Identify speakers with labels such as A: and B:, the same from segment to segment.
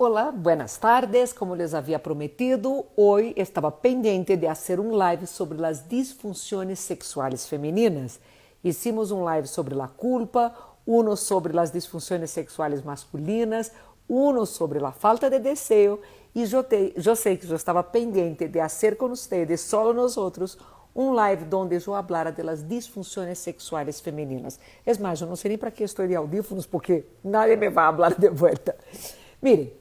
A: Olá, buenas tardes. Como les havia prometido, hoy estava pendiente de fazer um live sobre as disfunções sexuais femininas. Hicimos um live sobre a culpa, uno sobre as disfunções sexuais masculinas, uno sobre a falta de desejo e eu sei que eu estava pendente de fazer com vocês, solo nosotros, um live onde eu hablara de las disfunções sexuais femininas. É mais, eu não sei nem para que estou de audífonos, porque nadie me vai falar de volta. Miren,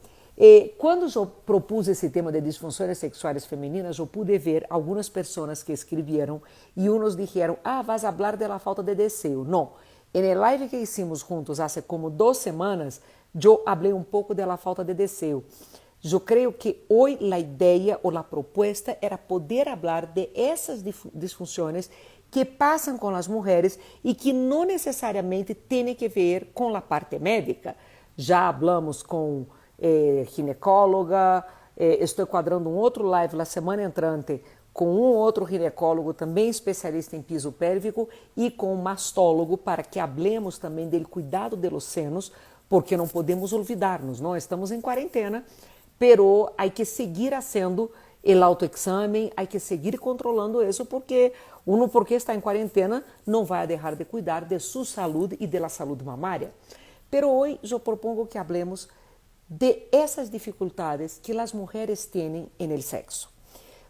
A: quando eu propus esse tema de disfunções sexuais femininas, eu pude ver algumas pessoas que escreveram e uns disseram, vas a falar de la falta de desejo. Não, en live que hicimos juntos há como 2 semanas, eu falei um pouco de la falta de desejo. Eu creio que hoje a ideia ou a proposta era poder falar de essas disfunções que passam com as mulheres e que não necessariamente têm que ver com a parte médica. Já falamos com ginecóloga, estou quadrando um outro live na semana entrante com um outro ginecólogo também especialista em piso pélvico e com um mastólogo para que hablemos também do cuidado de los senos, porque não podemos olvidarnos, não estamos em quarentena, pero hay que seguir haciendo el autoexamen, hay que seguir controlando isso, porque porque está em quarentena, não vai deixar de cuidar de sua saúde e de la saúde mamária. Pero hoje eu propongo que hablemos de essas dificuldades que as mulheres têm en el sexo.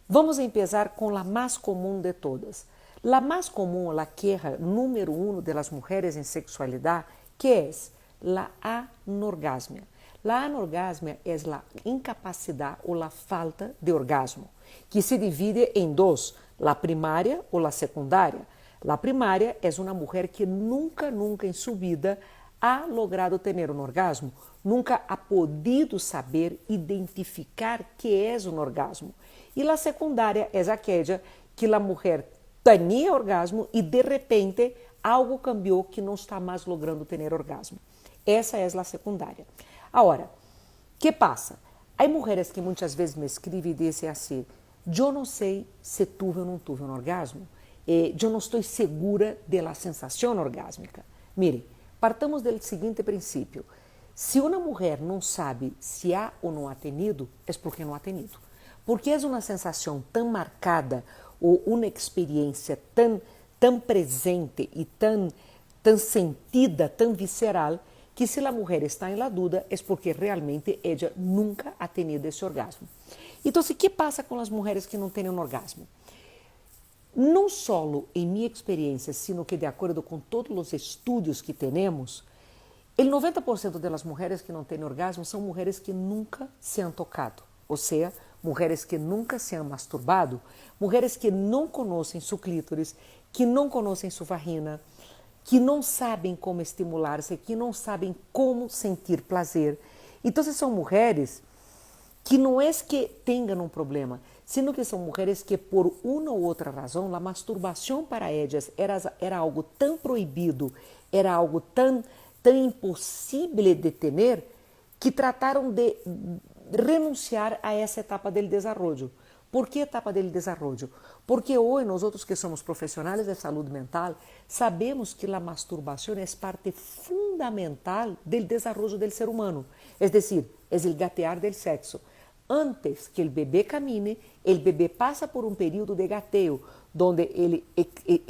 A: Vamos empezar com a mais comum de todas. La mais comum, la queja número 1 de las mujeres en sexualidad, que es la anorgasmia. La anorgasmia es la incapacidad o la falta de orgasmo, que se divide en dos, la primaria o la secundaria. La primaria es una mujer que nunca en su vida ha logrado ter um orgasmo, nunca ha podido saber identificar que é um orgasmo. E a secundária é aquela que a mulher tinha orgasmo e de repente algo cambiou que não está mais logrando ter orgasmo. Essa é a secundária. Agora, que passa? Há mulheres que muitas vezes me escrevem e dizem assim, eu não sei se tuve ou não tuve um orgasmo, eu não estou segura da sensação orgásmica. Mire, partamos do seguinte princípio, se uma mulher não sabe se há ou não há tenido, é porque não há tenido. Porque é uma sensação tão marcada ou uma experiência tão presente e tão sentida, tão visceral, que se a mulher está em la duda é porque realmente ela nunca ha tenido esse orgasmo. Então, o que passa com as mulheres que não têm um orgasmo? Não só em minha experiência, sino que de acordo com todos os estudos que temos, o 90% das mulheres que não têm orgasmo são mulheres que nunca se han tocado, ou seja, mulheres que nunca se han masturbado, mulheres que não conhecem seu clítoris, que não conhecem sua vagina, que não sabem como estimular-se, que não sabem como sentir prazer. Então, são mulheres que não é que tenham um problema, sino que são mulheres que por uma ou outra razão, a masturbação para elas era algo tão proibido, era algo tão impossível de ter, que trataram de renunciar a essa etapa do desenvolvimento. ¿Por que etapa do desenvolvimento? Porque hoje, nós outros que somos profissionais de saúde mental, sabemos que a masturbação é parte fundamental do desenvolvimento do ser humano. É decir, é o gatear del sexo. Antes que o bebê camine, o bebê passa por um período de gateo, onde ele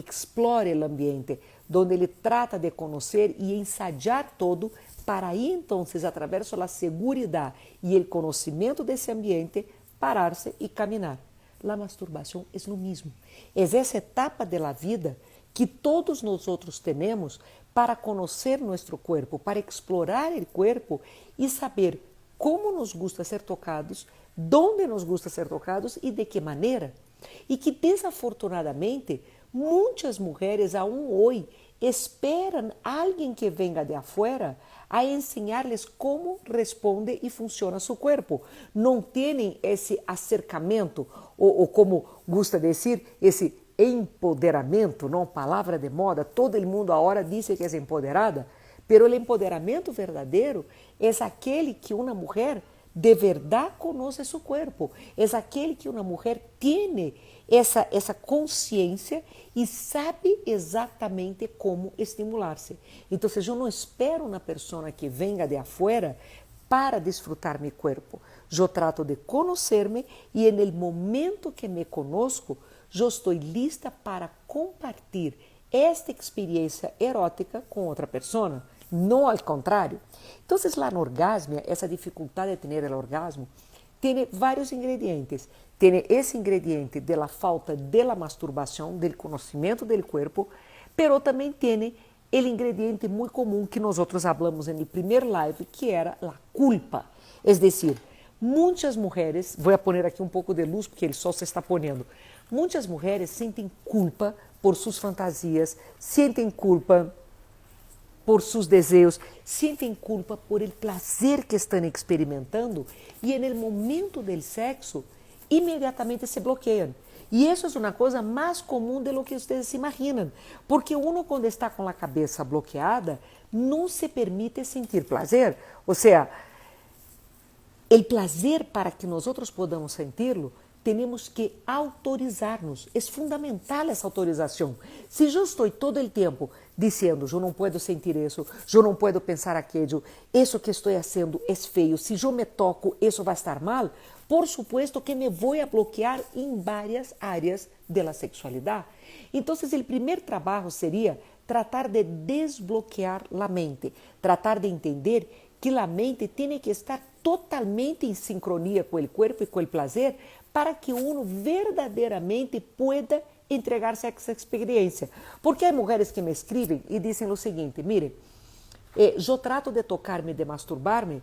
A: explora o ambiente, onde ele trata de conhecer e ensaiar todo, para aí, então, através da segurança e o conhecimento desse ambiente, parar-se e caminhar. A masturbação é o mesmo. É essa etapa da vida que todos nós outros temos para conhecer nosso corpo, para explorar o corpo e saber como nos gusta ser tocados, onde nos gusta ser tocados e de que maneira. E que, desafortunadamente, muitas mulheres aún hoje esperam alguém que venga de afuera a ensinar-lhes como responde e funciona seu corpo. Não têm esse acercamento, ou como gusta dizer, esse empoderamento, não palavra de moda, todo mundo agora diz que é empoderada, pero o empoderamento verdadeiro é aquele que uma mulher de verdade conhece seu corpo, é aquele que uma mulher tem essa consciência e sabe exatamente como estimular-se. Então, eu não espero uma pessoa que venga de afuera para disfrutar mi cuerpo. Eu trato de conhecer-me e en el momento que me conozco, eu estou lista para compartilhar esta experiência erótica com outra pessoa, não ao contrário. Então, a anorgasmia, essa dificuldade de ter o orgasmo, tem vários ingredientes. Tem esse ingrediente de la falta de la masturbação, del conhecimento del cuerpo, pero também tem o ingrediente muito comum que nós falamos no primeiro live, que era a culpa. É decir, muitas mulheres, vou poner aqui um pouco de luz porque o sol se está ponendo, muitas mulheres sentem culpa por suas fantasias, sentem culpa por seus desejos, sentem culpa por el prazer que estão experimentando e no momento do sexo, imediatamente se bloqueiam. E isso é uma coisa mais comum de lo que vocês se imaginam, porque uno quando está com a cabeça bloqueada, não se permite sentir prazer. Ou seja, o prazer para que nós podamos sentir-lo, temos que autorizar-nos. É fundamental essa autorização. Se eu estou todo o tempo dizendo, eu não posso sentir isso, eu não posso pensar aquilo, isso que estou fazendo é feio, se eu me toco, isso vai estar mal, por supuesto que me vou a bloquear em várias áreas da sexualidade. Então, o primeiro trabalho seria tratar de desbloquear a mente, tratar de entender que a mente tem que estar totalmente em sincronia com o corpo e com o prazer para que uno verdadeiramente pueda entregar-se a essa experiência. Porque há mulheres que me escrevem e dizem o seguinte, mire, eu trato de tocar-me, de masturbar-me,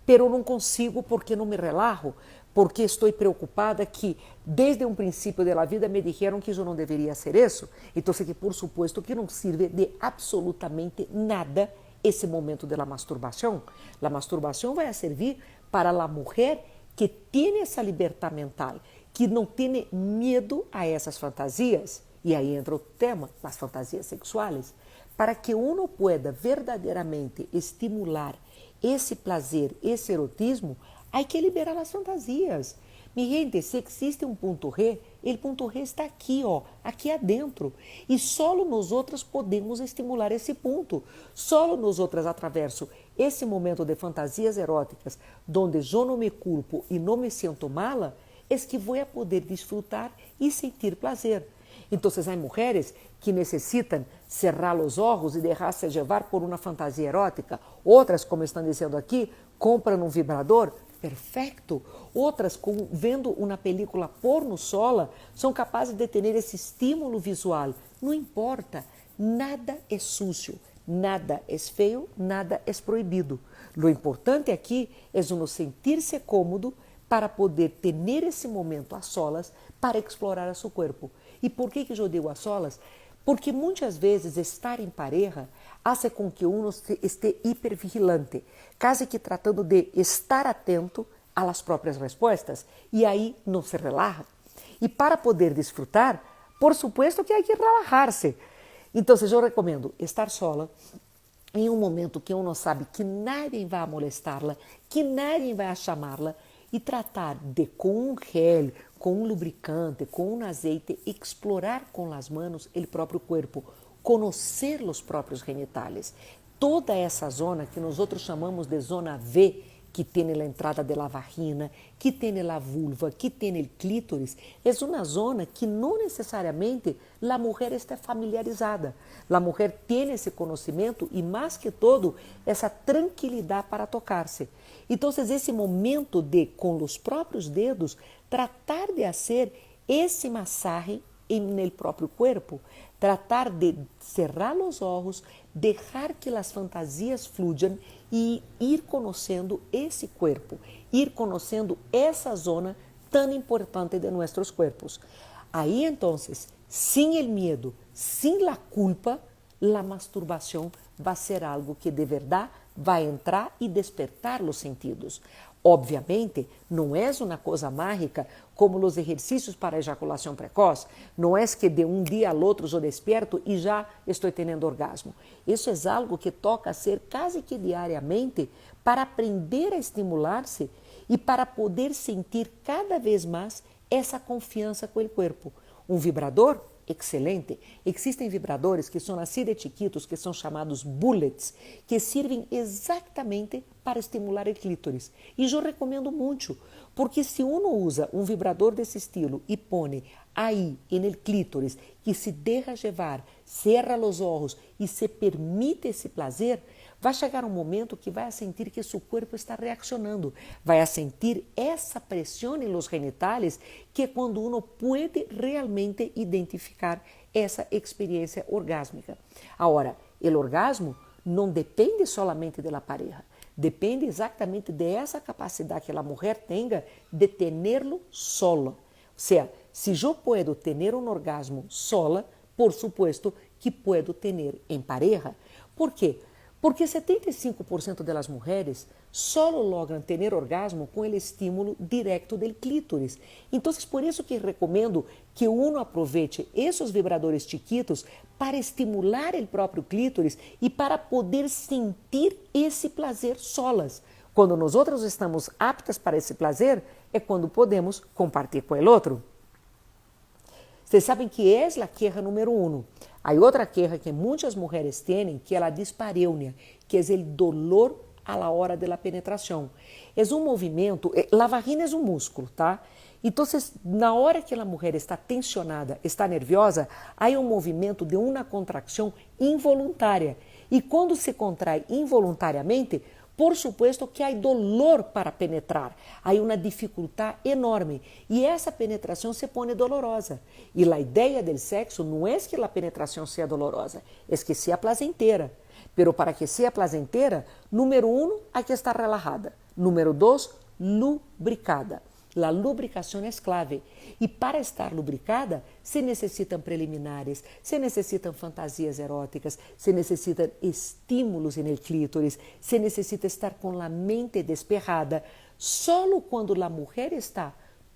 A: pero não consigo porque não me relajo, porque estou preocupada que desde um princípio da vida me dijeron que eu não deveria hacer isso. Então, que por supuesto que não sirve de absolutamente nada esse momento da masturbação. A masturbação vai servir para a mulher que tem essa libertad mental, que não tem medo a essas fantasias, e aí entra o tema, as fantasias sexuais, para que uno pueda verdadeiramente estimular esse prazer, esse erotismo, há que liberar as fantasias. Mi gente, se existe um ponto G, o ponto G está aqui, ó, aqui adentro. E só nós outras podemos estimular esse ponto. Só nós outras, através esse momento de fantasias eróticas, onde eu não me culpo e não me sinto mala, é que vou a poder desfrutar e sentir prazer. Então, há mulheres que necessitam cerrar os olhos e deixar-se levar por uma fantasia erótica. Outras, como estão dizendo aqui, compram um vibrador. Perfeito. Outras, vendo uma película porno sola, são capazes de ter esse estímulo visual. Não importa, nada é sujo, nada é feio, nada é proibido. O importante aqui é uno sentir-se cômodo para poder ter esse momento a solas para explorar a seu corpo. E por que eu digo a solas? Porque muitas vezes estar em pareja hace com que uno esteja hipervigilante, quase que tratando de estar atento às próprias respostas, e aí não se relaxa. E para poder desfrutar, por supuesto que há que relajar-se. Então, eu recomendo estar sola, em um momento que uno sabe que nadie vai molestá-la, que nadie vai chamá-la, e tratar de, com um gel, com um lubricante, com um azeite, explorar com as mãos o próprio corpo, conhecer os próprios genitales. Toda essa zona que nós outros chamamos de zona V, que tem a entrada da vagina, que tem a vulva, que tem o clítoris, é uma zona que não necessariamente a mulher está familiarizada. A mulher tem esse conhecimento e, mais que todo, essa tranquilidade para tocar-se. Então, esse momento de, com os próprios dedos, tratar de fazer esse massagem no próprio corpo, tratar de cerrar os olhos, deixar que as fantasias flujam e ir conhecendo esse corpo, ir conhecendo essa zona tão importante de nossos corpos. Aí, então, sem o medo, sem a culpa, a masturbação vai ser algo que de verdade vai entrar e despertar os sentidos. Obviamente, não é uma coisa mágica como os exercícios para ejaculação precoce. Não é que de um dia ao outro eu despierto e já estou tendo orgasmo. Isso é algo que toca ser quase que diariamente para aprender a estimular-se e para poder sentir cada vez mais essa confiança com o corpo. Um vibrador excelente, existem vibradores que são assim de chiquitos, que são chamados bullets, que servem exatamente para estimular o clítoris. E eu recomendo muito, porque se uno usa um vibrador desse estilo e põe aí, en el clítoris, que se deixa levar, cerra os olhos e se permite esse prazer, vai chegar um momento que vai sentir que seu corpo está reaccionando, vai sentir essa pressão em los genitales, que é quando uno pode realmente identificar essa experiência orgásmica. Agora, o orgasmo não depende solamente da pareja, depende exatamente dessa capacidade que a mulher tenha de tê-lo sola. Ou seja, se eu puedo ter um orgasmo sola, por supuesto que puedo ter em pareja. ¿Por quê? Porque 75% das mulheres solo logran ter orgasmo com o estímulo direto do clítoris. Então, por isso que recomendo que uno aproveite esses vibradores chiquitos para estimular o próprio clítoris e para poder sentir esse prazer solas. Quando nós outros estamos aptas para esse prazer, é quando podemos compartilhar com o outro. Vocês sabem que é a queixa número 1. Há outra queixa que muitas mulheres têm, que é a dispareunia, que é o dolor a la hora de la penetração. É um movimento, a vagina é um músculo, tá? Então, na hora que a mulher está tensionada, está nerviosa, há um movimento de uma contracção involuntária. E quando se contrai involuntariamente, por supuesto que há dolor para penetrar, há uma dificuldade enorme e essa penetração se põe dolorosa. E a ideia do sexo não é que a penetração seja dolorosa, é que seja placentera. Pero para que seja placentera, número 1, há que estar relajada. Número 2, lubricada. A lubricação é clave. E para estar lubricada, se necessitam preliminares, se necessitam fantasias eróticas, se necessitam estímulos no clítoris, se necessita estar com a mente despejada. Solo quando a mulher está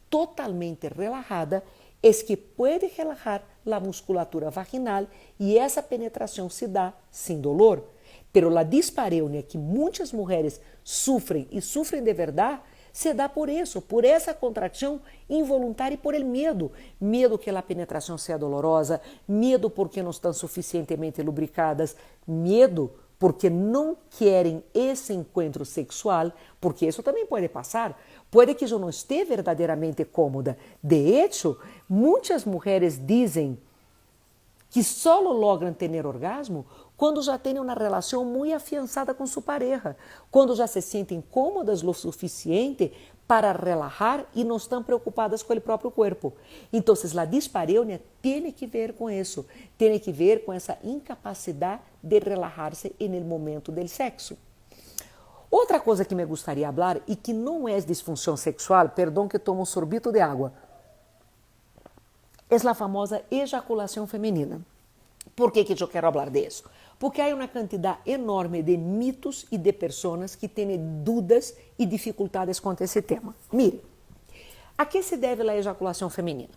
A: totalmente relajada, é que pode relajar a musculatura vaginal e essa penetração se dá sem dolor. Pero a dispareunia que muitas mulheres sofrem e sofrem de verdade, se dá por isso, por essa contração involuntária e por el medo. Medo que a penetração seja dolorosa, medo porque não estão suficientemente lubricadas, medo porque não querem esse encontro sexual, porque isso também pode passar. Pode que eu não esteja verdadeiramente cômoda. De hecho, muitas mulheres dizem que só logram ter orgasmo quando já têm uma relação muito afiançada com sua pareja, quando já se sentem cômodas o suficiente para relajar e não estão preocupadas com o próprio corpo. Então, a dispareunia tem que ver com isso, tem que ver com essa incapacidade de relajar-se no momento do sexo. Outra coisa que me gostaria de falar e que não é disfunção sexual, perdão que tomo um sorbito de água, é a famosa ejaculação feminina. Por que eu quero falar disso? Porque há uma quantidade enorme de mitos e de pessoas que têm dúvidas e dificuldades com esse tema. Mire, a que se deve a ejaculação feminina?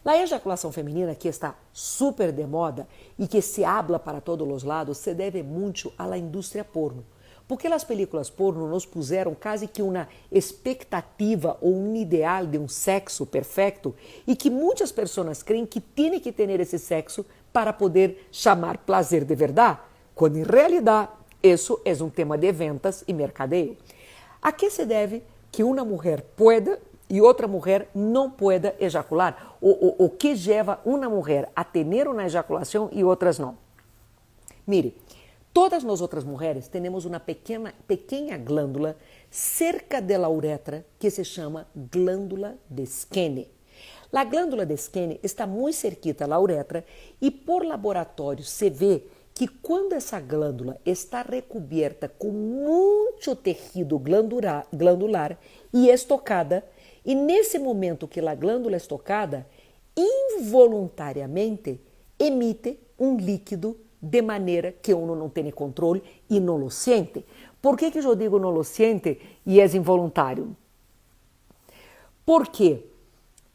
A: A ejaculação feminina, que está super de moda e que se habla para todos os lados, se deve muito à indústria porno. Porque as películas porno nos puseram quase que uma expectativa ou um ideal de um sexo perfeito e que muitas pessoas creem que tem que ter esse sexo para poder chamar prazer de verdade, quando em realidade isso é um tema de ventas e mercadeio. A que se deve que uma mulher pueda e outra mulher não pueda ejacular? O que leva uma mulher a ter uma ejaculação e outras não? Mire, todas nós outras mulheres temos uma pequena glândula cerca da uretra que se chama glândula de Skene. A glândula de Skene está muito cerquita da uretra e por laboratório se vê que quando essa glândula está recoberta com muito tecido glandular e estocada, e nesse momento que a glândula é estocada, involuntariamente emite um líquido de maneira que uno não tem controle e não lo siente. Por que eu digo não lo siente e é involuntário? Porque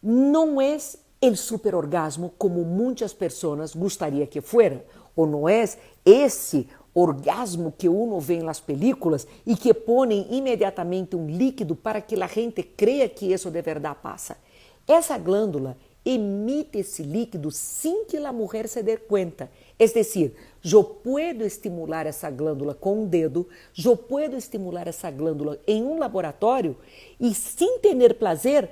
A: não é o superorgasmo como muitas pessoas gostariam que fuera, ou não é esse orgasmo que uno vê nas películas e que põem imediatamente um líquido para que a gente creia que isso de verdade passa. Essa glândula emite esse líquido sem que a mulher se dê conta. Es decir, eu puedo estimular essa glândula com um dedo, eu puedo estimular essa glândula em um laboratório e sem ter prazer,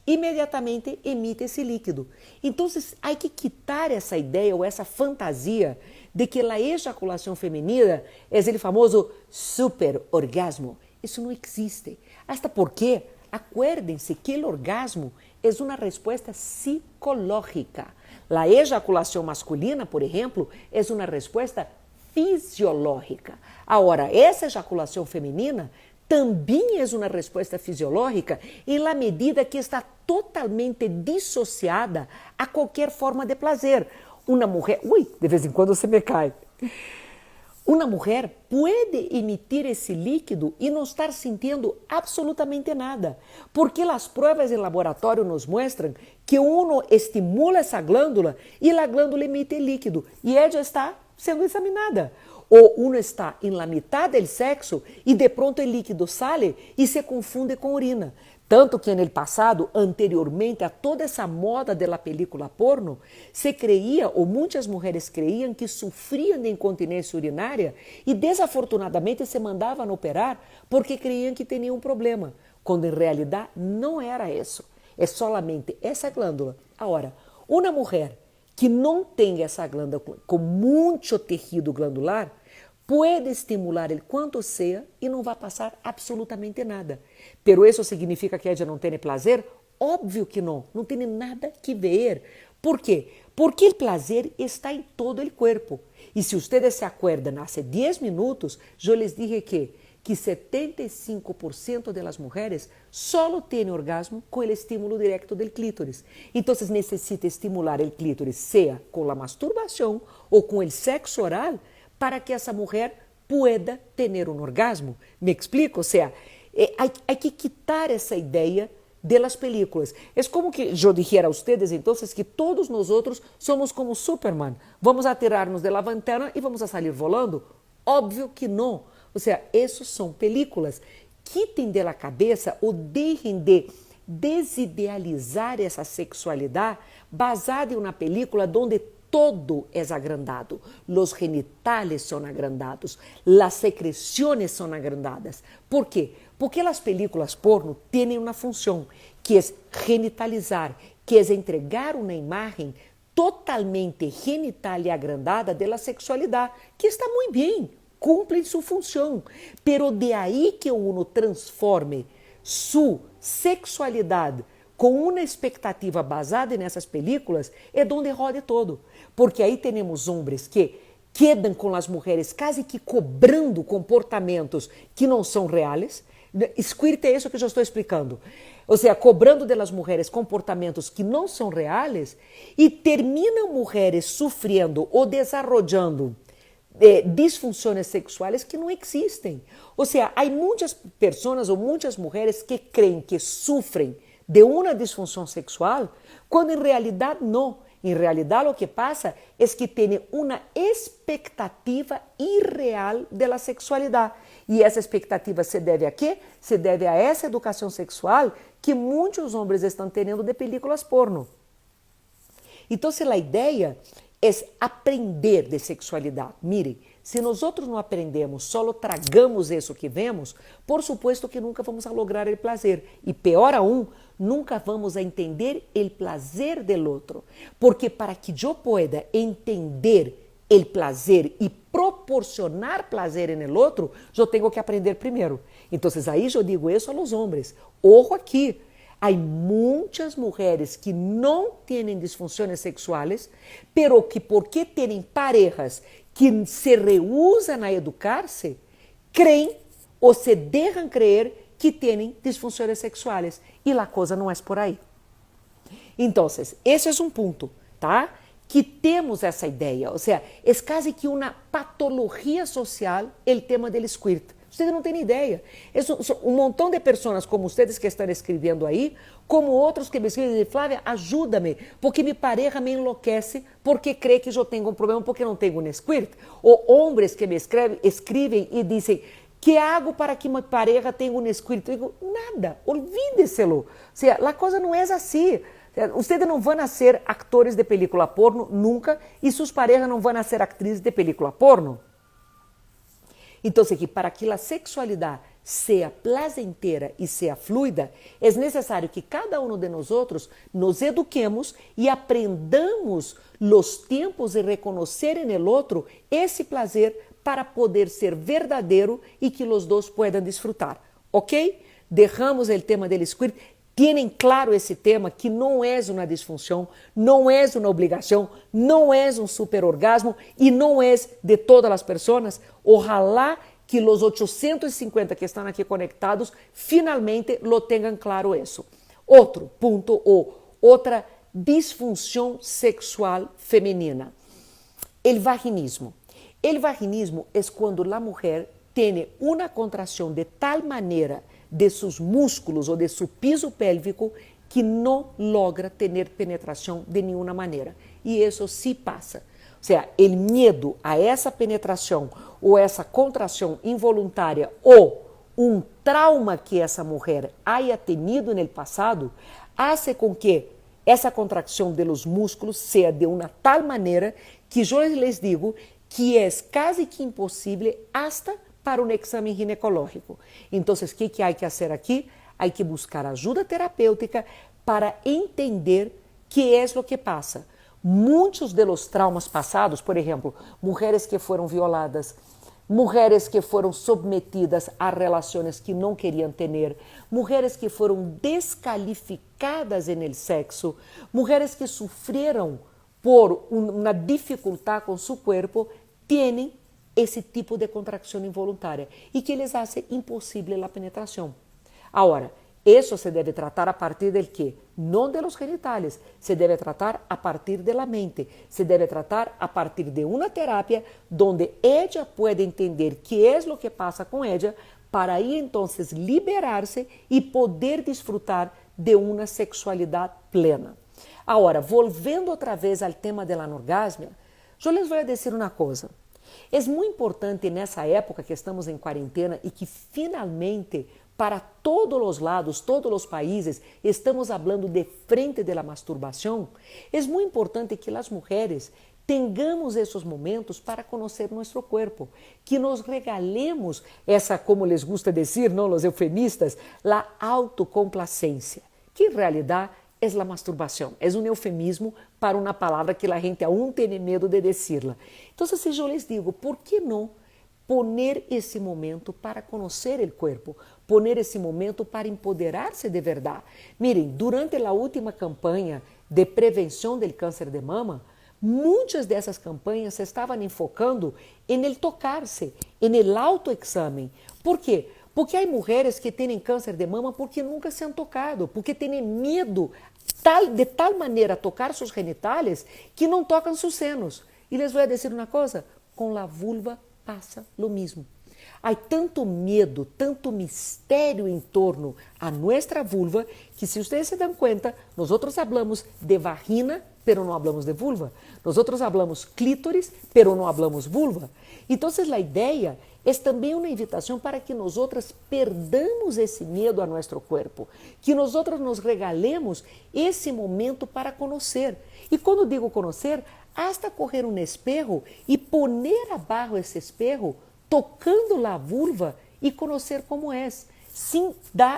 A: imediatamente emite esse líquido. Então, há que quitar essa ideia ou essa fantasia de que a ejaculação feminina é o famoso super orgasmo. Isso não existe. Hasta porque, acuérdense que o orgasmo é uma resposta psicológica. A ejaculação masculina, por exemplo, é uma resposta fisiológica. Agora, essa ejaculação feminina também é uma resposta fisiológica em la medida que está totalmente dissociada a qualquer forma de prazer. Uma mulher, de vez em quando você me cai. Uma mulher pode emitir esse líquido e não estar sentindo absolutamente nada, porque as provas em laboratório nos mostram que uno estimula essa glândula e a glândula emite líquido e ela está sendo examinada. Ou uno está em la mitad del sexo e de pronto o líquido sale e se confunde com urina. Tanto que no passado, anteriormente a toda essa moda da película porno, se creia, ou muitas mulheres creiam, que sofriam de incontinência urinária e desafortunadamente se mandavam operar porque creiam que tinham um problema, quando em realidade não era isso. É solamente essa glândula. Agora, uma mulher que não tem essa glândula com muito tecido glandular, pode estimular el quanto seja e não vai passar absolutamente nada. Pero isso significa que ela não tem prazer? Óbvio que não, não tem nada que ver. ¿Por quê? Porque o prazer está em todo o corpo. E se vocês se acuerdan, há 10 minutos, eu les dije que 75% das mulheres só têm orgasmo com o estímulo direto do clítoris. Então, necessita estimular o clítoris, seja com a masturbação ou com o sexo oral, para que essa mulher pueda ter um orgasmo. Me explico? Ou seja, há que quitar essa ideia de las películas. É como que eu dijera a ustedes, então, que todos nós somos como Superman. Vamos atirar-nos de la ventana e vamos a sair volando? Óbvio que não. Ou seja, essas são películas. Quitem de la cabeça ou deixem de desidealizar essa sexualidade baseada em uma película onde todo é agrandado. Os genitales são agrandados, as secreções são agrandadas. ¿Por quê? Porque as películas porno têm uma função, que é genitalizar, que é entregar uma imagem totalmente genital e agrandada da sexualidade, que está muito bem, cumprem sua função. Pero de aí que uno transforme sua sexualidade com uma expectativa basada nessas películas, é onde roda todo. Porque aí temos homens que quedam com as mulheres quase que cobrando comportamentos que não são reais. Squirt é isso que eu estou explicando. Ou seja, cobrando das mulheres comportamentos que não são reais e terminam mulheres sofrendo ou desarrollando disfunções sexuais que não existem. Ou seja, há muitas pessoas ou muitas mulheres que creem que sofrem de uma disfunção sexual, quando em realidade não. Em realidade, o que passa é que tem uma expectativa irreal da sexualidade. E essa expectativa se deve a quê? Se deve a essa educação sexual que muitos homens estão tendo de películas porno. Então, a ideia é aprender de sexualidade. Mirem, se nós outros não aprendemos, só tragamos isso que vemos, por supuesto que nunca vamos a lograr o prazer. E pior aún, nunca vamos a entender o prazer do outro. Porque para que eu pueda entender o prazer e proporcionar prazer no outro, eu tenho que aprender primeiro. Então, aí eu digo isso aos homens. Ojo aqui. Há muitas mulheres que não têm disfunções sexuais, pero que porque têm parejas que se rehusam a educar-se, creem ou se deixam crer que têm disfunções sexuais. E a coisa não é por aí. Então, esse é um ponto, tá? Que temos essa ideia. Ou seja, é quase que uma patologia social o tema do squirt. Vocês não têm ideia. Um montão de pessoas como vocês que estão escrevendo aí, como outros que me escrevem, Flávia, ajuda-me, porque minha pareja me enlouquece porque crê que eu tenho um problema porque não tenho um squirt. Ou homens que me escrevem e dizem, que hago para que minha pareja tenha um squirt? Eu digo, nada, olvídeselo. O sea, a coisa não é assim. Ustedes não vão a ser actores de película porno nunca e suas parejas não vão a ser atrizes de película porno. Então, que para que a sexualidade seja placentera e seja fluida, é necessário que cada um de nós nos eduquemos e aprendamos os tempos de reconhecer en el outro esse prazer para poder ser verdadeiro e que os dois puedan disfrutar, ok? Dejamos o tema del squirt. Tienen claro esse tema que não é uma disfunção, não é uma obrigação, não é um superorgasmo e não é de todas as pessoas. Ojalá que os 850 que estão aqui conectados finalmente lo tenham claro isso. Outro ponto ou outra disfunção sexual feminina, o vaginismo. O vaginismo é quando a mulher tem uma contração de tal maneira de seus músculos ou de seu piso pélvico que não logra ter penetração de nenhuma maneira. E isso sí passa. Ou seja, o medo a essa penetração ou essa contração involuntária ou um trauma que essa mulher haya tenido no passado, hace com que essa contração de los músculos seja de uma tal maneira que eu les digo que é quase que impossível hasta para um exame ginecológico. Então, o que há que fazer aqui? Há que buscar ajuda terapêutica para entender que é o que passa. Muitos de los traumas passados, por exemplo, mulheres que foram violadas, mulheres que foram submetidas a relações que não queriam ter, mulheres que foram descalificadas en el sexo, mulheres que sofreram por uma dificuldade com seu corpo, têm esse tipo de contração involuntária e que les hace impossível a penetração. Agora, isso se deve tratar a partir del quê? Não de los genitales, se deve tratar a partir de la mente, se deve tratar a partir de uma terapia donde ella puede entender que é o que passa com ella para aí então liberar-se e poder disfrutar de uma sexualidade plena. Agora, volvendo outra vez ao tema da anorgasmia, eu les vou dizer uma coisa. É muito importante nessa época que estamos em quarentena e que finalmente para todos os lados, todos os países, estamos falando de frente da masturbação, é muito importante que as mulheres tenhamos esses momentos para conhecer nosso corpo, que nos regalemos essa, como les gusta dizer, não, os eufemistas, a autocomplacência, que em realidade é a masturbação, é um eufemismo para uma palavra que a gente aún tem medo de decirla. Então, se eu les digo, por que não poner esse momento para conhecer o corpo, poner esse momento para empoderar-se de verdade? Miren, durante a última campanha de prevenção do câncer de mama, muitas dessas campanhas se estavam enfocando em el tocar-se, em el autoexame. Por quê? Porque há mulheres que têm câncer de mama porque nunca se han tocado, porque têm medo de tal maneira tocar seus genitales que não tocam seus senos. E les vou dizer uma coisa, com a vulva passa lo mesmo. Há tanto medo, tanto mistério em torno a nossa vulva, que se vocês se dão conta, nós falamos de vagina, pero não falamos de vulva. Nós falamos clítoris, pero não falamos vulva. Então, a ideia é também uma invitação para que nós perdamos esse medo a nosso corpo, que nós nos regalemos esse momento para conhecer. E quando digo conhecer, hasta correr um espejo e poner abaixo esse espejo, tocando a vulva e conhecer como é, sem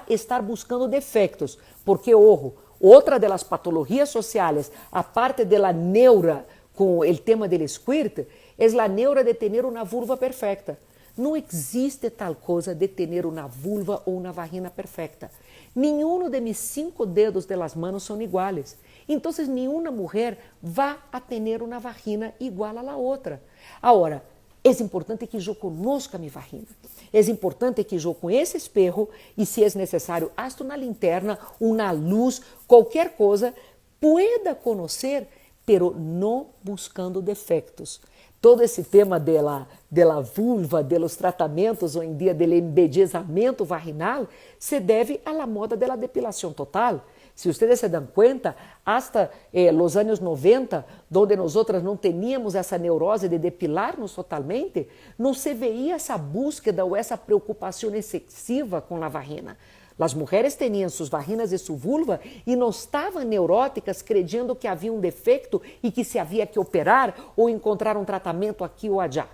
A: estar buscando defectos, porque, ojo, outra das patologias sociais, a parte da neura com o tema do squirt, é a neura de ter uma vulva perfeita. Não existe tal coisa de ter uma vulva ou uma vagina perfeita. Nenhum de mis 5 dedos de las manos são iguais. Então, nenhuma mulher vai a ter uma vagina igual a la outra. Agora, é importante que eu conozca minha vagina. É importante que eu, com esse espejo, e se é necessário, hasta uma linterna, uma luz, qualquer coisa, pueda conhecer, pero não buscando defectos. Todo esse tema de la vulva, de los tratamentos hoje em dia, del embellezamento vaginal, se deve à la moda de la depilação total. Se vocês se dão conta, hasta os anos 90, onde nós não teníamos essa neurose de depilar-nos totalmente, não se veía essa búsqueda ou essa preocupação excessiva com a vagina. As mulheres tinham suas vaginas e sua vulva e não estavam neuróticas, crendo que havia um defeito e que se havia que operar ou encontrar um tratamento aqui ou allá.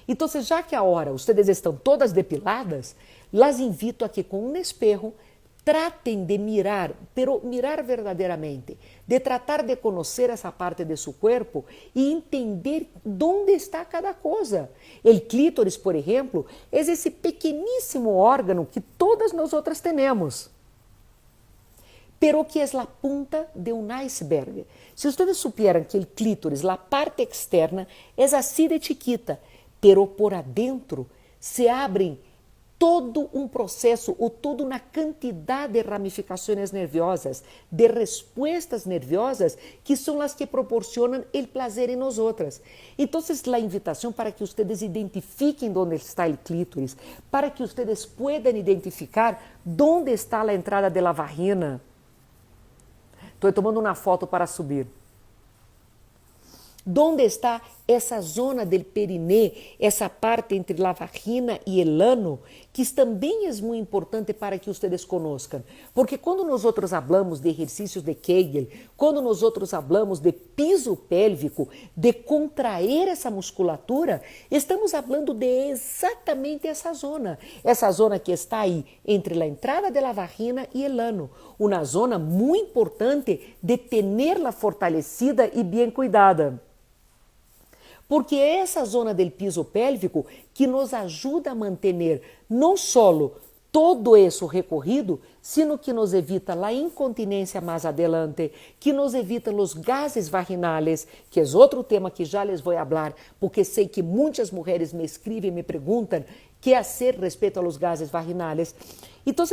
A: Então, já que agora vocês estão todas depiladas, las invito a que com um espejo tratem de mirar, pero mirar verdadeiramente, de tratar de conhecer essa parte de seu corpo e entender onde está cada coisa. O clítoris, por exemplo, é esse pequeníssimo órgão que todas nós outras temos, pero que é a punta de um iceberg. Se vocês supieran que o clítoris, a parte externa, é assim de chiquita, pero por adentro se abrem todo um processo ou toda uma quantidade de ramificações nerviosas, de respostas nerviosas, que são as que proporcionam o prazer em nós outras. Então, a invitação para que vocês identifiquem onde está o clítoris, para que vocês possam identificar onde está a entrada da vagina. Estou tomando uma foto para subir. Onde está essa zona del periné, essa parte entre a vagina e o ano, que também é muito importante para que vocês conozcam. Porque quando nós falamos de exercícios de Kegel, quando nós falamos de piso pélvico, de contrair essa musculatura, estamos falando de exatamente essa zona que está aí entre a entrada da vagina e o ano. Uma zona muito importante de ter-la fortalecida e bem cuidada. Porque é essa zona do piso pélvico que nos ajuda a manter não só todo esse recorrido, sino que nos evita a incontinência mais adelante, que nos evita os gases vaginales, que é outro tema que já les vou falar, porque sei que muitas mulheres me escrevem e me perguntam que fazer respeito aos gases vaginales. Então,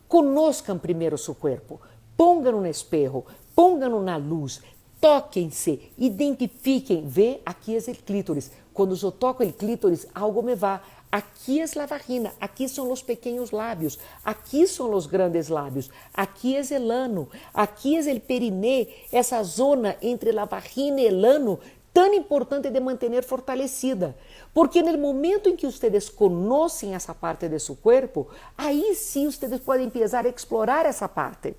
A: conozcam primeiro seu corpo, pongan um espejo, pongan na luz, toquem-se, identifiquem, vê, aqui é o clítoris. Quando eu toco o clítoris, algo me va. Aqui é a vagina, aqui são os pequenos lábios, aqui são os grandes lábios, aqui é o ano, aqui é o periné, essa zona entre a vagina e o ano, tão importante de manter fortalecida. Porque no momento em que vocês conhecem essa parte de seu corpo, aí sim vocês podem começar a explorar essa parte.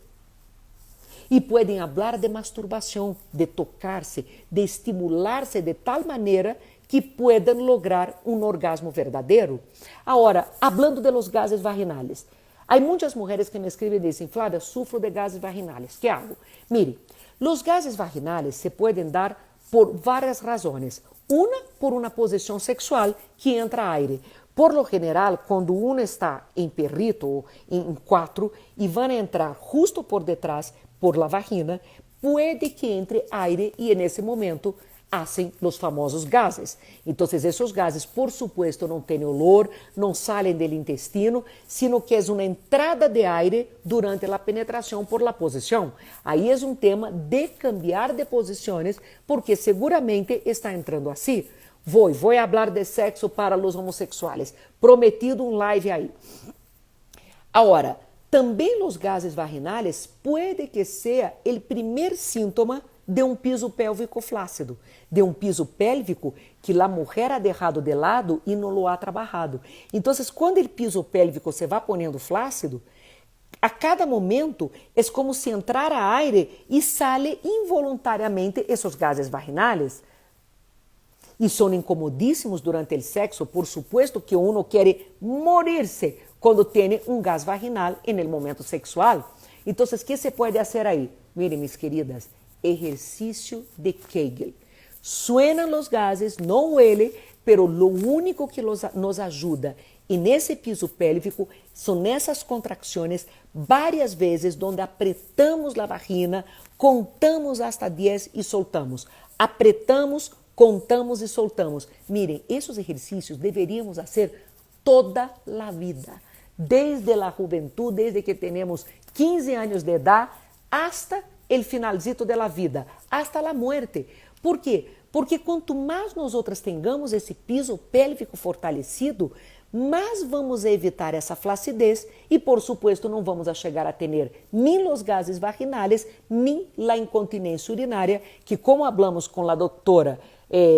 A: E podem falar de masturbação, de tocar-se, de estimular-se de tal maneira que puedan lograr um orgasmo verdadeiro. Agora, falando de los gases vaginales, há muitas mulheres que me escrevem e dizem: Flávia, sufro de gases vaginales, ¿qué hago? Mire, los gases vaginales se pueden dar por várias razões. Uma, por uma posição sexual que entra aire. Por lo general, quando um está em perrito ou em quatro e vão entrar justo por detrás, por la vagina, puede que entre aire e nesse momento hacen los famosos gases. Então, esses gases, por supuesto, não têm olor, não saem do intestino, sino que é uma entrada de aire durante a penetração por la posição. Aí é um tema de cambiar de posições, porque seguramente está entrando assim. Vou falar de sexo para os homossexuais. Prometido um live aí. Agora, também os gases vaginales pode que seja o primeiro síntoma de um piso pélvico flácido, de um piso pélvico que a mulher ha deixado de lado e não lo ha trabalhado. Então, quando o piso pélvico se vai ponendo flácido, a cada momento é como se entrara aire e sale involuntariamente esses gases vaginales. E são incomodíssimos durante o sexo, por supuesto que uno quer morir-se quando tem um gás vaginal no momento sexual. Então, o que se pode fazer aí? Miren, mis queridas, exercício de Kegel. Suenan os gases, não huele, pero lo único que nos ajuda e nesse piso pélvico são essas contrações várias vezes onde apretamos a vagina, contamos hasta 10 e soltamos. Apretamos, contamos e soltamos. Miren, esses exercícios deveríamos fazer toda a vida, desde a juventude, desde que temos 15 anos de idade, hasta o finalzito da vida, hasta a muerte. Por quê? Porque quanto mais nós outras tenhamos esse piso pélvico fortalecido, mais vamos evitar essa flacidez e, por supuesto, não vamos a chegar a ter nem os gases vaginales, nem a incontinência urinária, que, como falamos com a doutora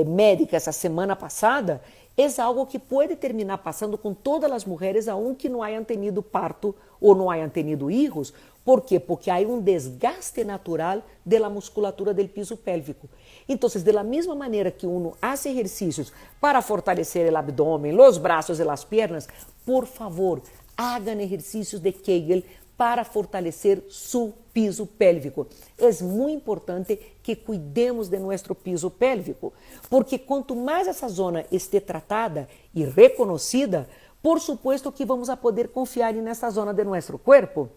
A: médica essa semana passada, é algo que pode terminar passando com todas as mulheres aunque não hayan tenido parto ou não hayan tenido hijos. ¿Por quê? Porque há um desgaste natural da musculatura do piso pélvico. Então, de la mesma maneira que uno hace exercícios para fortalecer o abdômen, os braços e as pernas, por favor, hagan exercícios de Kegel para fortalecer su piso pélvico. É muito importante que cuidemos de nosso piso pélvico, porque quanto mais essa zona esteja tratada e reconhecida, por supuesto que vamos a poder confiar nessa zona de nosso corpo.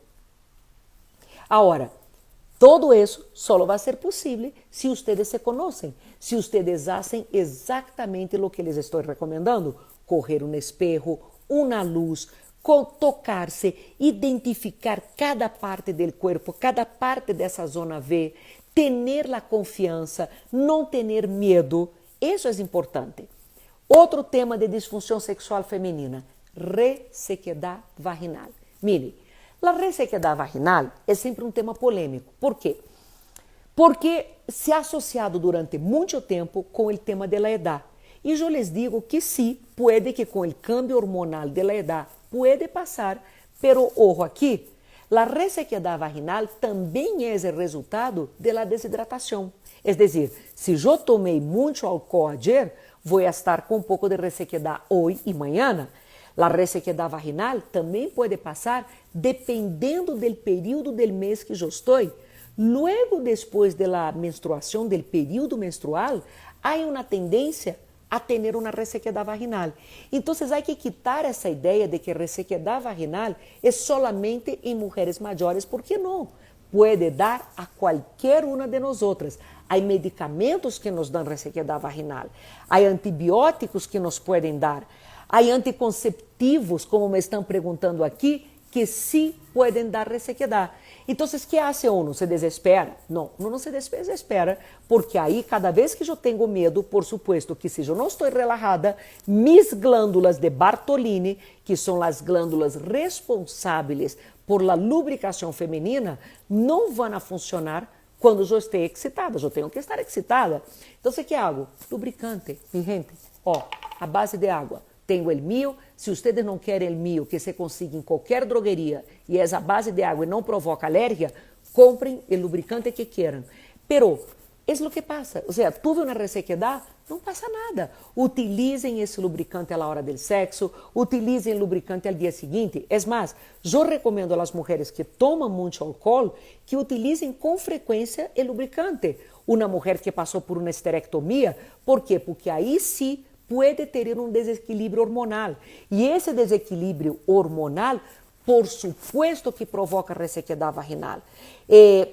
A: Agora, todo isso só vai ser possível se vocês se conhecem, se vocês fazem exatamente o que les estou recomendando: correr um espejo, uma luz, tocar-se, identificar cada parte do corpo, cada parte dessa zona V, ter a confiança, não ter medo. Isso é importante. Outro tema de disfunção sexual feminina: resequedad vaginal. Mire, a resequedad vaginal é sempre um tema polêmico. Por quê? Porque se ha associado durante muito tempo com o tema da edad. E eu les digo que sim, pode que com o cambio hormonal da edad pode passar, pero ojo aqui, a resequedad vaginal também é o resultado da desidratação. É dizer, se eu tomei muito álcool ayer, vou estar com um pouco de resequedad hoje e amanhã. A resequedad vaginal também pode passar dependendo do período do mês que eu estou. Luego, depois da menstruação, do período menstrual, há uma tendência a ter uma resequedad vaginal. Então, há que quitar essa ideia de que resequedad vaginal é solamente em mulheres maiores, porque não. Pode dar a qualquer uma de nós outras. Há medicamentos que nos dão resequedad vaginal. Há antibióticos que nos podem dar. Há anticonceptivos, como me estão perguntando aqui, que sim podem dar resequedad. Então, o que hace uno? Se desespera? Não, não se desespera, porque aí, cada vez que eu tenho medo, por supuesto que se eu não estou relajada, mis glândulas de Bartolini, que são as glândulas responsáveis por la lubricação feminina, não vão a funcionar quando eu esteja excitada. Eu tenho que estar excitada. Então, o que hago? Lubricante, mi gente. Ó, a base de água. Tenho o mío, se vocês não querem o mío, que se consiga em qualquer drogueria e é a base de água e não provoca alergia, comprem o lubricante que queiram. Pero, é o que passa. Ou seja, tuve uma resequedad, não passa nada. Utilizem esse lubricante à hora do sexo, utilizem lubricante ao dia seguinte. É mais, eu recomendo às mulheres que tomam muito álcool que utilizem com frequência o lubricante. Uma mulher que passou por uma esterectomia, por quê? Porque aí sim pode ter um desequilíbrio hormonal. E esse desequilíbrio hormonal, por supuesto que provoca resequedad vaginal.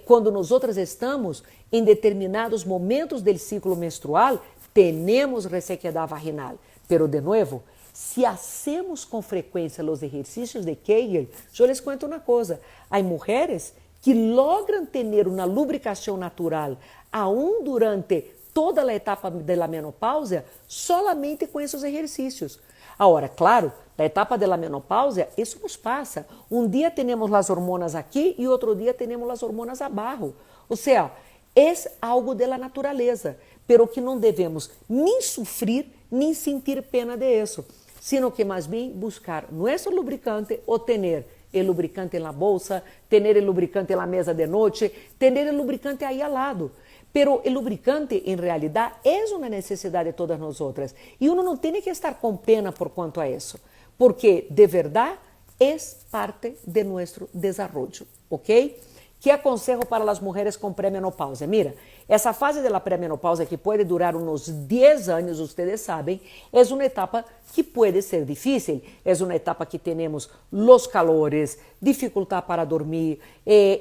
A: Quando nós estamos em determinados momentos do ciclo menstrual, temos resequedad vaginal. Pero, de novo, se hacemos com frequência os exercícios de Kegel, eu les cuento uma coisa. Há mulheres que logram ter uma lubricação natural aún durante toda a etapa da menopausia solamente com esses exercícios. Agora, claro, na etapa da menopausia, isso nos passa. Um dia temos as hormonas aqui e outro dia temos as hormonas abaixo. Ou seja, é algo da natureza, pero que não devemos nem sofrer, nem sentir pena de isso, sino que mais bem buscar nosso lubricante ou ter o lubricante na bolsa, ter o lubricante na mesa de noite, ter o lubricante aí ao lado. Pero o lubricante, em realidade, é uma necessidade de todas nós outras. E uno não tem que estar com pena por quanto a isso, porque, de verdade, é parte de nosso desenvolvimento, ok? Que aconselho para as mulheres com pré-menopausia? Mira, essa fase da pré-menopausia, que pode durar uns 10 anos, vocês sabem, é uma etapa que pode ser difícil. É uma etapa que temos os calores, dificuldade para dormir,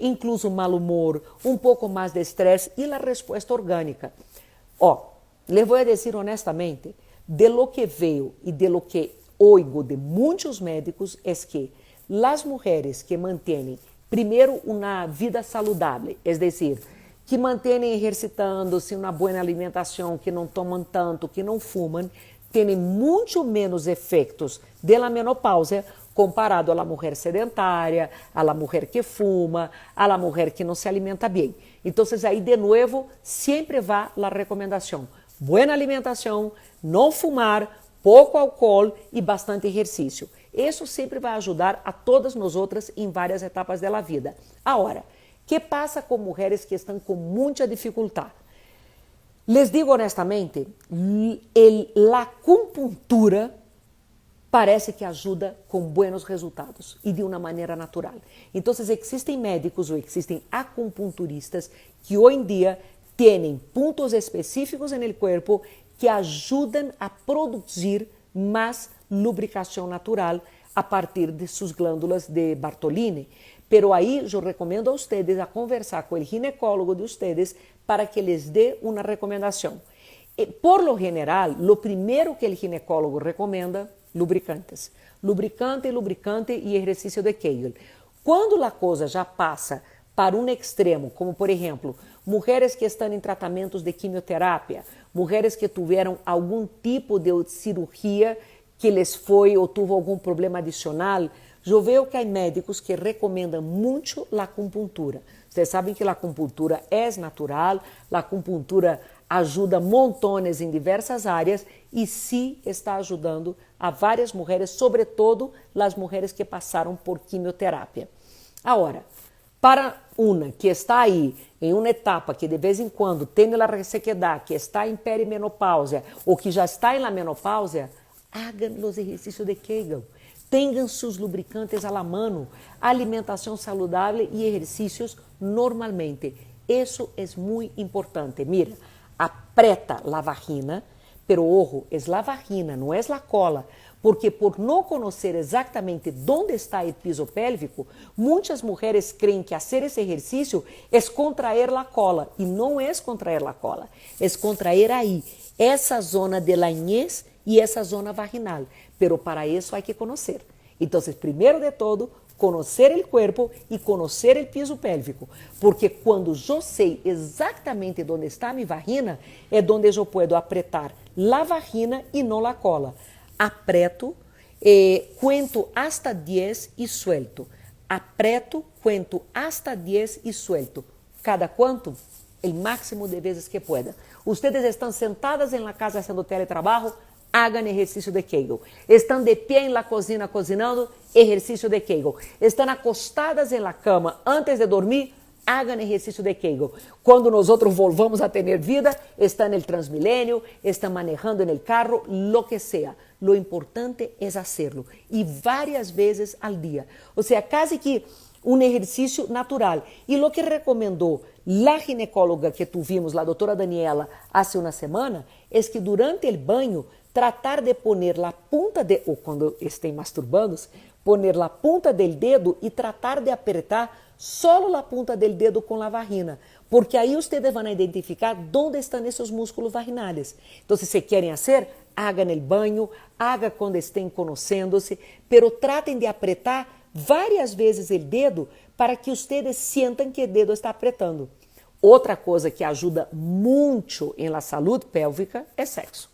A: incluso mal humor, um pouco mais de estresse e a resposta orgânica. Les vou dizer honestamente, de lo que veio e de lo que oigo de muitos médicos é que as mulheres que mantêm primeiro, uma vida saudável, é decir, que mantêm exercitando-se, uma boa alimentação, que não tomam tanto, que não fumam, têm muito menos efeitos da menopausia comparado à mulher sedentária, à mulher que fuma, à mulher que não se alimenta bem. Então, aí, de novo, sempre vai a recomendação. Boa alimentação, não fumar, pouco álcool e bastante exercício. Isso sempre vai ajudar a todas nós outras em várias etapas da vida. Agora, que passa com mulheres que estão com muita dificuldade? Les digo honestamente, a acupuntura parece que ajuda com buenos resultados e de uma maneira natural. Então, existem médicos ou existem acupunturistas que hoje em dia têm pontos específicos no corpo que ajudam a produzir mais lubricação natural a partir de suas glândulas de Bartolini. Pero aí eu recomendo a ustedes a conversar com o ginecólogo de ustedes para que les dê uma recomendação. Por lo general, lo primeiro que o ginecólogo recomenda, lubricantes. Lubricante e exercício de Kegel. Quando a coisa já passa para um extremo, como por exemplo, mulheres que estão em tratamentos de quimioterapia, mulheres que tiveram algum tipo de cirurgia que les foi ou tuvo algum problema adicional, eu vejo que há médicos que recomendam muito a acupuntura. Vocês sabem que a acupuntura é natural, a acupuntura ajuda montones em diversas áreas e sim está ajudando a várias mulheres, sobretudo as mulheres que passaram por quimioterapia. Agora, para uma que está aí em uma etapa que de vez em quando tem a resequedad, que está em perimenopausia ou que já está em la menopausia, hagan os exercícios de Kegel. Tenham seus lubricantes à la mano, alimentação saudável e exercícios normalmente. Isso é muito importante. Mira, aprieta a vagina, pero ojo, é a vagina, não é a cola, porque por não conhecer exatamente onde está o piso pélvico, muitas mulheres creem que fazer esse exercício é contrair a cola, e não é contrair a cola, é contrair aí, essa zona de lanhez e essa zona vaginal, pero para isso há que conhecer. Então, primeiro de todo, conhecer o corpo e conhecer o piso pélvico, porque quando eu sei exatamente onde está minha vagina, é onde eu posso apertar a vagina e não a cola. Apreto, cuento hasta 10 e suelto. Apreto, cuento hasta 10 e suelto. Cada quanto? O máximo de vezes que pueda. Ustedes estão sentadas em la casa fazendo teletrabalho, hagan exercício de Kegel. Estão de pé em la cocina cozinando, exercício de Kegel. Estão acostadas em la cama antes de dormir, hagan exercício de Kegel. Quando nós outros volvamos a ter vida, estão no Transmilênio, estão manejando no carro, lo que sea. Lo importante é hacerlo e várias vezes ao dia. Ou seja, quase que um exercício natural. E lo que recomendou a ginecóloga que tuvimos, a doutora Daniela, há uma semana, é que durante o banho, tratar de poner a punta de, ou quando estén masturbando-se, poner a punta del dedo e tratar de apertar solo a punta del dedo com a vagina, porque aí ustedes vão identificar onde estão esses músculos vaginales. Então, se querem fazer, haga no banho, haga quando estén conhecendo-se, pero tratem de apertar várias vezes o dedo para que ustedes sintam que o dedo está apretando. Outra coisa que ajuda muito em la saúde pélvica é sexo.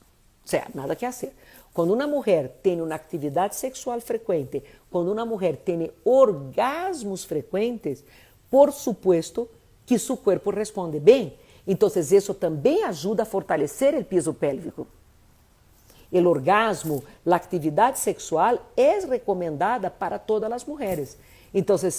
A: O sea, nada que fazer. Quando uma mulher tem uma atividade sexual frequente, quando uma mulher tem orgasmos frequentes, por supuesto que seu corpo responde bem. Então, isso também ajuda a fortalecer o piso pélvico. O orgasmo, a atividade sexual é recomendada para todas as mulheres. Então, se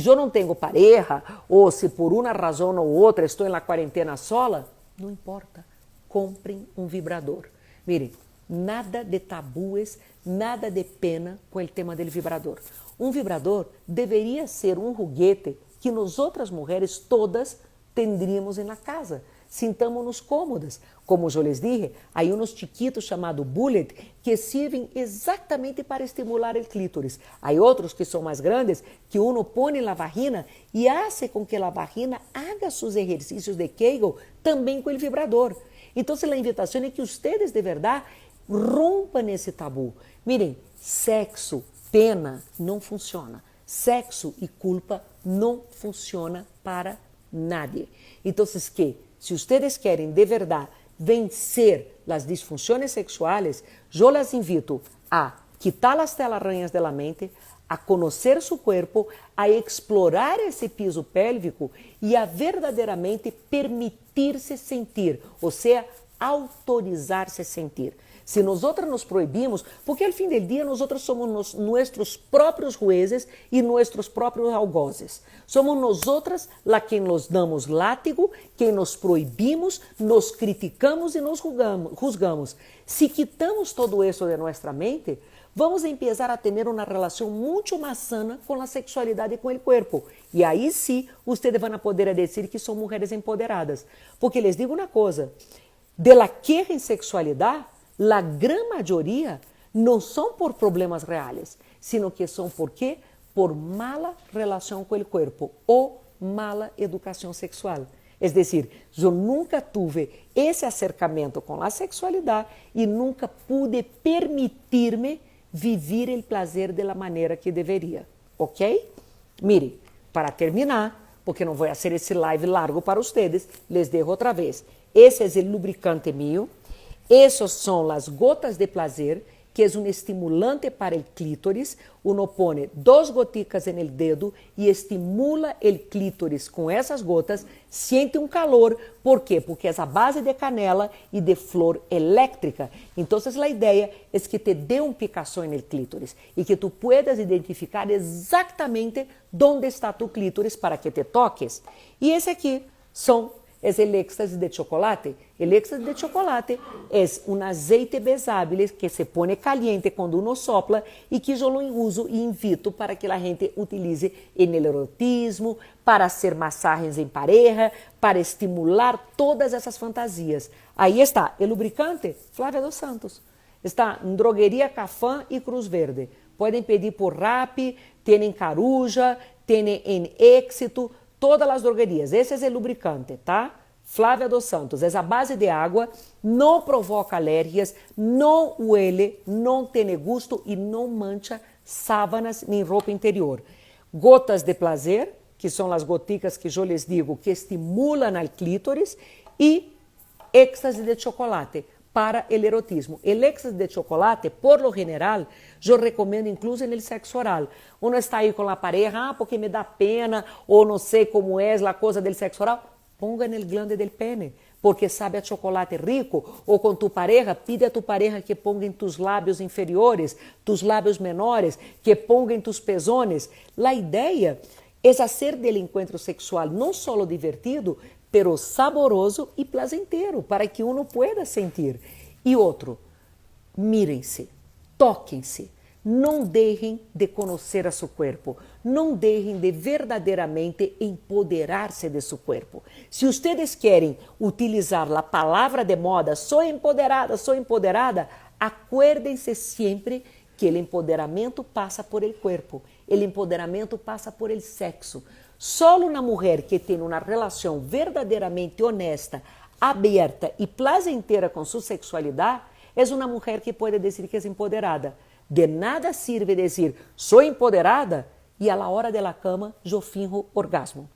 A: eu não tenho pareja, ou se por uma razão ou outra estou na quarentena sola, não importa. Comprem um vibrador. Miren, nada de tabúes, nada de pena com o tema do vibrador. Um vibrador deveria ser um juguete que nós outras mulheres todas tendríamos na casa. Sintamos-nos cômodas. Como eu les dije, há uns chiquitos chamados bullet que servem exatamente para estimular o clítoris. Há outros que são mais grandes que uno põe na vagina e hace com que a vagina haga seus exercícios de Kegel também com o vibrador. Então, a invitação é que ustedes de verdade rompam esse tabu. Miren, sexo, pena não funciona. Sexo e culpa não funciona para nadie. Então, que se ustedes querem de verdade vencer as disfunções sexuais, eu las invito a quitar as telarañas de la mente, a conhecer seu corpo, a explorar esse piso pélvico e a verdadeiramente permitir-se sentir, ou seja, autorizar-se sentir. Se nós nos proibimos, porque al fim del dia nós somos nossos próprios jueces e nossos próprios algozes. Somos nós la quem nos damos látigo, quem nos proibimos, nos criticamos e nos juzgamos. Se quitamos todo isso de nossa mente, vamos empezar a ter uma relação muito mais sana com a sexualidade e com o corpo. E aí sim, vocês vão poder dizer que são mulheres empoderadas. Porque les digo uma coisa, de la queja em sexualidade, a grande maioria não são por problemas reais, sino que são por quê? Por mala relação com o corpo ou mala educação sexual. É decir, eu nunca tive esse acercamento com a sexualidade e nunca pude permitir-me viver o prazer da maneira que deveria, ok? Mire, para terminar, porque não vou fazer esse live largo para vocês, les dejo outra vez. Esse é o lubricante mío, essas são as gotas de prazer, que é um estimulante para o clítoris. Uno pone 2 goticas no dedo e estimula o clítoris com essas gotas, sente um calor. ¿Por quê? Porque é a base de canela e de flor elétrica. Então, a ideia é que te dê um picazón no clítoris e que tu puedas identificar exatamente onde está tu clítoris para que te toques. E esse aqui são es el éxtasis de chocolate. El éxtasis de chocolate es un aceite besable que se pone caliente cuando uno sopla y que yo lo uso y invito para que la gente utilice en el erotismo, para hacer masajes en pareja, para estimular todas esas fantasías. Ahí está, el lubricante, Flávia dos Santos. Está en Droguería Cafam y Cruz Verde. Pueden pedir por Rappi, tienen Caruja, tienen en Éxito, todas as drogerias. Esse é o lubricante, tá? Flávia dos Santos. É a base de água, não provoca alérgias, não huele, não tem gosto e não mancha sábanas nem roupa interior. Gotas de prazer, que são as goticas que eu les digo, que estimulam al clítoris, e éxtase de chocolate para o erotismo. O éxtase de chocolate, por lo general, eu recomendo incluso no sexo oral. Uno está aí com a pareja, porque me dá pena, ou não sei como é a coisa do sexo oral. Ponga no glande del pene, porque sabe a chocolate rico. Ou com tu pareja, pide a tu pareja que ponga em tus lábios inferiores, tus lábios menores, que ponga em tus pezones. A ideia é fazer del encontro sexual não só divertido, pero saboroso e placentero, para que uno pueda sentir. E outro, mírem-se, toquem-se, não deixem de conhecer a seu corpo, não deixem de verdadeiramente empoderar-se de seu corpo. Se vocês querem utilizar a palavra de moda, sou empoderada, acuérdense sempre que o empoderamento passa por el corpo, o empoderamento passa por el sexo. Só uma mulher que tem uma relação verdadeiramente honesta, aberta e placentera com sua sexualidade é uma mulher que pode dizer que é empoderada. De nada sirve dizer, sou empoderada e a la hora de la cama eu finjo orgasmo.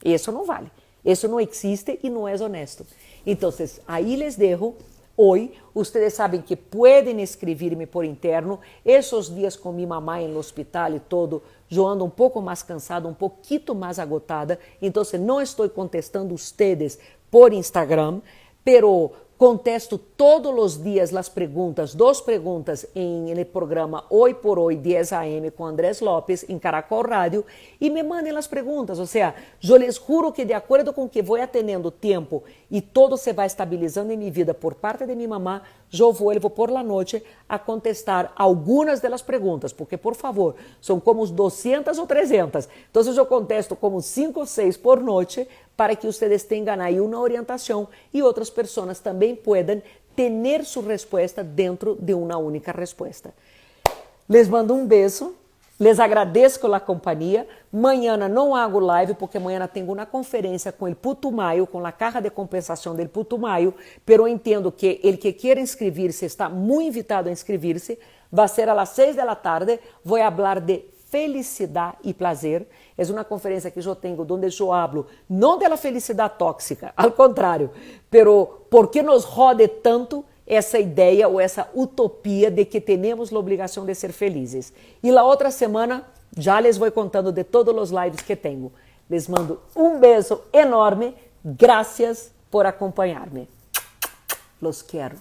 A: Isso não vale. Isso não existe e não é honesto. Então, aí les dejo. Hoy, ustedes saben que pueden escribirme por interno. Esos días con mi mamá en el hospital y todo, yo ando un poco más cansada, un poquito más agotada. Entonces, no estoy contestando ustedes por Instagram, pero contesto todos los días las preguntas, 2 preguntas en el programa Hoy por Hoy 10 AM con Andrés López en Caracol Radio y me manden las preguntas. O sea, yo les juro que de acuerdo con que voy teniendo tiempo y todo se va estabilizando en mi vida por parte de mi mamá, yo vuelvo por la noche a contestar algunas de las preguntas, porque por favor, son como 200 o 300. Entonces yo contesto como 5 o 6 por noche para que ustedes tengan ahí una orientación y otras personas también puedan tener su respuesta dentro de una única respuesta. Les mando um beijo, les agradeço a companhia. Mañana não hago live porque amanhã tenho uma conferência com o Putumayo, com a caja de compensação do Putumayo, pero entendo que el que quiera inscribir-se está muito invitado a inscribir-se. Vai ser a las 6 da tarde, vou falar de felicidade e prazer. É uma conferência que eu tenho onde eu hablo não da felicidade tóxica, ao contrário, pero por que nos rode tanto essa ideia ou essa utopia de que temos a obrigação de ser felizes. E a outra semana já les vou contando de todos os lives que tenho. Les mando um beijo enorme, graças por acompanhar-me. Los quero.